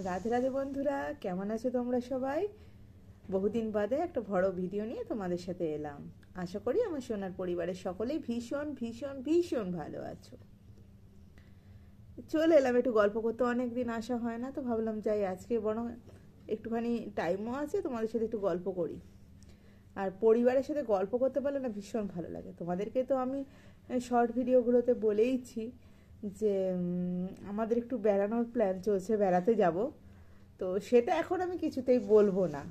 রাধে রাধে বন্ধুরা, কেমন আছো তোমরা সবাই? বহুদিন বাদে একটা বড় ভিডিও নিয়ে তোমাদের সাথে এলাম। আশা করি আমার সোনার পরিবারের সকলেই ভীষণ ভীষণ ভীষণ ভালো আছো। চলে এলাম, একটু গল্প করতে অনেক দিন আসা হয় না, তো ভাবলাম যাই আজকে বরং একটুখানি টাইমও আছে, তোমাদের সাথে একটু গল্প করি। আর পরিবারের সাথে গল্প করতে পারলে না ভীষণ ভালো লাগে। তোমাদেরকে তো আমি শর্ট ভিডিওগুলোতে বলেইছি যে আমাদের একটু বেড়ানোর প্ল্যান চলছে, বেড়াতে যাব। তো সেটা এখন আমি কিছুতেই বলবো না,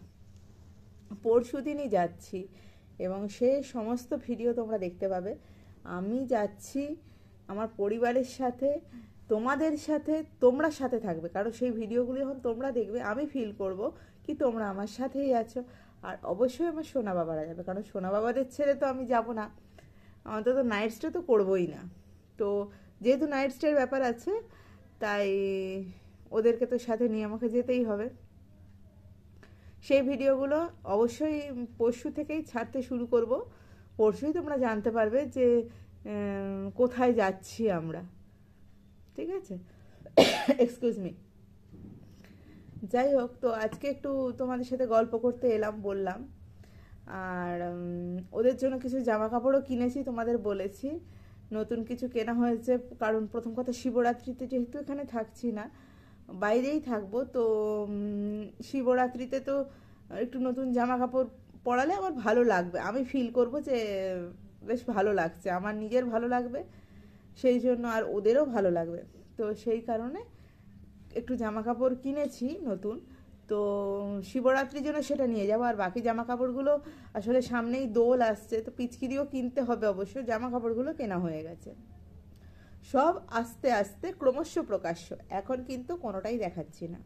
পরশু দিনই যাচ্ছি এবং সে সমস্ত ভিডিও তোমরা দেখতে পাবে। আমি যাচ্ছি আমার পরিবারের সাথে, তোমাদের সাথে, তোমরা সাথে থাকবে, কারণ সেই ভিডিওগুলো যখন তোমরা দেখবে আমি ফিল করব কি তোমরা আমার সাথেই আছো। আর অবশ্যই আমার সোনা বাবারা যাবে, কারণ সোনা বাবাদের ছেড়ে তো আমি যাব না, অন্তত নাইট স্টে তো করবোই না। তো যেহেতু নাইট স্টের ব্যাপার আছে, তাই ওদেরকে তো সাথে নিয়ে আমাকে যেতেই হবে। সেই ভিডিওগুলো অবশ্যই পরশু থেকেই ছাড়তে শুরু করব। পরশুই তোমরা জানতে পারবে যে কোথায় যাচ্ছি আমরা। ঠিক আছে, এক্সকিউজ মি। যাই হোক, তো আজকে একটু তোমাদের সাথে গল্প করতে এলাম বললাম। আর ওদের জন্য কিছু জামা কাপড়ও কিনেছি, তোমাদের বলেছি। নতুন কিছু কেনা হয়েছে, কারণ প্রথম কথা শিবরাত্রিতে যেহেতু এখানে থাকছি না, বাইরেই থাকবো, তো শিবরাত্রিতে তো একটু নতুন জামা কাপড় পরালে আমার ভালো লাগবে, আমি ফিল করব যে বেশ ভালো লাগছে, আমার নিজের ভালো লাগবে সেই জন্য, আর ওদেরও ভালো লাগবে। তো সেই কারণে একটু জামা কাপড় কিনেছি নতুন। তো শিবরাত্রির জন্য সেটা নিয়ে যাবো। আর বাকি জামা কাপড়গুলো আসলে সামনেই দোল আসছে, তো পিচকিরিও কিনতে হবে, অবশ্য জামা কাপড়গুলো কেনা হয়ে গেছে। সব আস্তে আস্তে ক্রমশ প্রকাশ্য, এখন কিন্তু কোনোটাই দেখাচ্ছি না।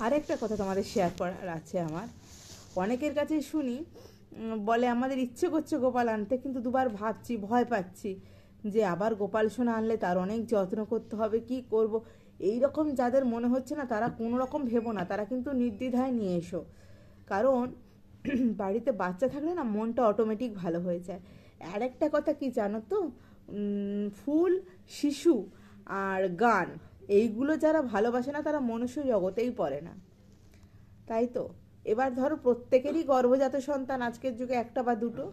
আরেকটা কথা তোমাদের শেয়ার করার আছে আমার। অনেকের কাছে শুনি বলে আমাদের ইচ্ছে করছে গোপাল আনতে, কিন্তু দুবার ভাবছি, ভয় পাচ্ছি যে আবার গোপাল সোনা আনলে তার অনেক যত্ন করতে হবে, কি করব। এই রকম যাদের মনে হচ্ছে না, তারা কোনো রকম ভেবো না, তারা কিন্তু নির্দ্বিধায় নিয়ে এসো। কারণ বাড়িতে বাচ্চা থাকলে না মনটা অটোমেটিক ভালো হয়ে যায়। আর একটা কথা কি জানো তো, ফুল, শিশু আর গান, এইগুলো যারা ভালোবাসে না তারা মনুষ্য জগতেই পড়ে না, তাই তো। এবার ধরো প্রত্যেকেরই গর্ভজাত সন্তান আজকের যুগে একটা বা দুটো,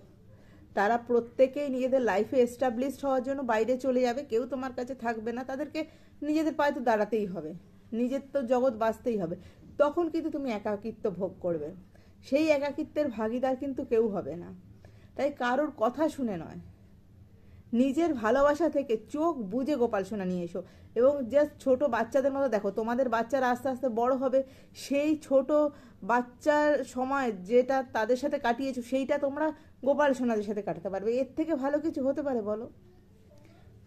তারা প্রত্যেকেই নিজেদের লাইফে এস্টাবলিশড হওয়ার জন্য বাইরে চলে যাবে, কেউ তোমার কাছে থাকবে না, তাদেরকে নিজেদের পায়ে তো দাঁড়াতেই হবে, নিজের তো জগৎ বাঁচতেই হবে। তখন কিন্তু তুমি একাকিত্ব ভোগ করবে, সেই একাকিত্বের ভাগিদার কিন্তু কেউ হবে না। তাই কারোর কথা শুনে নয়, নিজের ভালোবাসা থেকে চোখ বুজে গোপাল সোনা নিয়ে এসো। এবং জাস্ট ছোট বাচ্চাদের মতো দেখো, তোমাদের বাচ্চারা আস্তে আস্তে বড় হবে, সেই ছোট বাচ্চার সময় যেটা তাদের সাথে কাটিয়েছো সেইটা তোমরা গোপাল সোনাদের সাথে কাটাতে পারবে। এর থেকে ভালো কিছু হতে পারে বলো?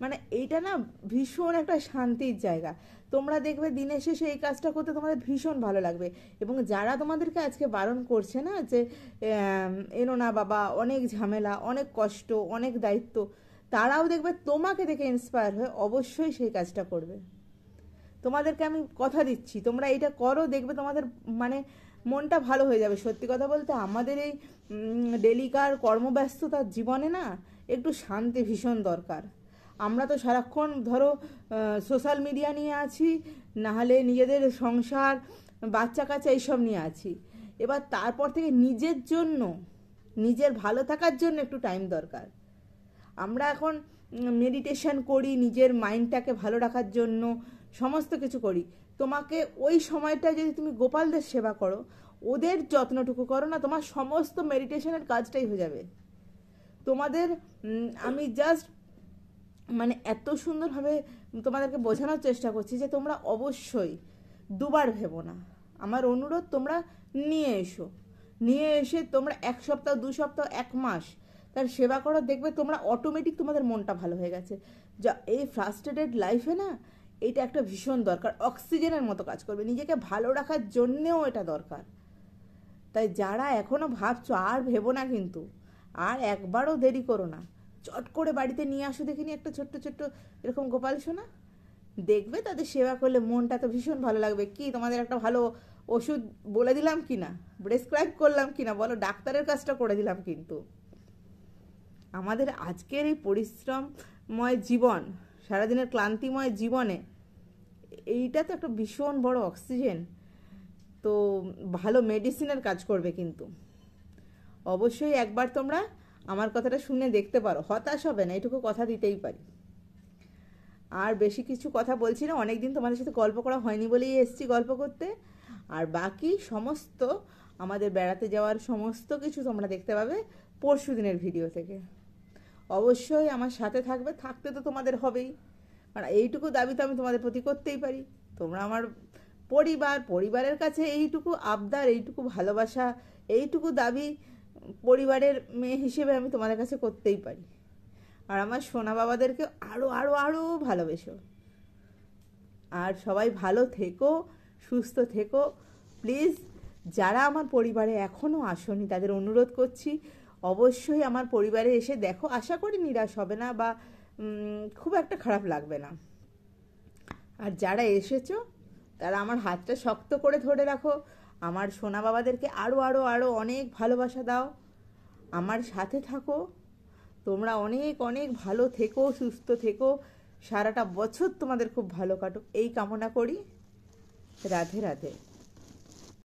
মানে এইটা না ভীষণ একটা শান্তির জায়গা। তোমরা দেখবে দিনের শেষে এই কাজটা করতে তোমাদের ভীষণ ভালো লাগবে। এবং যারা তোমাদেরকে আজকে বারণ করছে না যে এনো না বাবা, অনেক ঝামেলা, অনেক কষ্ট, অনেক দায়িত্ব, তারাও দেখবে তোমাকে দেখে ইন্সপায়ার হয়ে অবশ্যই সেই কাজটা করবে। তোমাদেরকে আমি কথা দিচ্ছি, তোমরা এটা করো, দেখবে তোমাদের মানে মনটা ভালো হয়ে যাবে। সত্যি কথা বলতে আমাদের এই ডেলিকার কর্মব্যস্ততার জীবনে না একটু শান্তি ভীষণ দরকার। আমরা তো সারাক্ষণ ধরো সোশ্যাল মিডিয়া নিয়ে আছি, নাহলে নিজেদের সংসার, বাচ্চা কাচ্চা এইসব নিয়ে আছি। এবার তারপর থেকে নিজের জন্য, নিজের ভালো থাকার জন্য একটু টাইম দরকার। আমরা এখন মেডিটেশন করি নিজের মাইন্ডটাকে ভালো রাখার জন্য, সমস্ত কিছু করি। তোমাকে ওই সময়টা যদি তুমি গোপালদের সেবা করো, ওদের যত্নটুকু করো না, তোমার সমস্ত মেডিটেশনের কাজটাই হয়ে যাবে। তোমাদের আমি জাস্ট মানে এত সুন্দরভাবে তোমাদেরকে বোঝানোর চেষ্টা করছি যে তোমরা অবশ্যই দুবার ভেবো না, আমার অনুরোধ তোমরা নিয়ে এসো। নিয়ে এসে তোমরা 1 সপ্তাহ, 2 সপ্তাহ, 1 মাস তার সেবা করো, দেখবে তোমরা অটোমেটিক তোমাদের মনটা ভালো হয়ে গেছে। যা এই ফ্রাস্ট্রেটেড লাইফে না এটা একটা ভীষণ দরকার, অক্সিজেনের মতো কাজ করবে, নিজেকে ভালো রাখার জন্যেও এটা দরকার। তাই যারা এখনও ভাবছো, আর ভেবো না কিন্তু, আর একবারও দেরি করো না, চট করে বাড়িতে নিয়ে আসো দেখিনি একটা ছোট্ট ছোট্ট এরকম গোপাল সোনা। দেখবে তাদের সেবা করলে মনটা তো ভীষণ ভালো লাগবে। কি তোমাদের একটা ভালো ওষুধ বলে দিলাম কি না, প্রেসক্রাইব করলাম কি না বলো, ডাক্তারের কাজটা করে দিলাম। কিন্তু আমাদের আজকের এই পরিশ্রমময় জীবন, সারাদিনের ক্লান্তিময় জীবনে এইটা তো একটা ভীষণ বড় অক্সিজেন, তো ভালো মেডিসিনের কাজ করবে। কিন্তু অবশ্যই একবার তোমরা আমার কথাটা শুনে দেখতে পারো, হতাশ হবে না, এটুকু কথা দিতেই পারি। আর বেশি কিছু কথা বলছি না, অনেকদিন তোমাদের সাথে গল্প করা হয়নি বলেই এসেছি গল্প করতে। আর বাকি সমস্ত আমাদের বেড়াতে যাওয়ার সমস্ত কিছু তোমরা দেখতে পাবে পরশু দিনের ভিডিও থেকে। অবশ্যই আমার সাথে থাকবে, থাকতে তো তোমাদের হবেই, কারণ এইটুকু দাবি তো আমি তোমাদের প্রতি করতেই পারি। তোমরা আমার পরিবার, পরিবারের কাছে এইটুকু আবদার, এইটুকু ভালোবাসা, এইটুকু দাবি পরিবারের মেয়ে হিসেবে আমি তোমাদের কাছে করতেই পারি। আর আমার সোনা বাবাদেরকে আরও আরও আরও ভালোবেসো। আর সবাই ভালো থেকো, সুস্থ থেকো। প্লিজ, যারা আমার পরিবারে এখনও আসনি তাদের অনুরোধ করছি, অবশ্যই আমার পরিবারে এসে দেখো। আশা করি নিরাশ হবে না বা খুব একটা খারাপ লাগবে না। আর যারা এসেছো তারা আমার হাতটা শক্ত করে ধরে রাখো। আমার সোনা বাবাদেরকে আরও আরও আরও অনেক ভালোবাসা দাও, আমার সাথে থাকো। তোমরা অনেক অনেক ভালো থেকো, সুস্থ থেকো, সারাটা বছর তোমাদের খুব ভালো কাটুক এই কামনা করি। রাধে রাধে।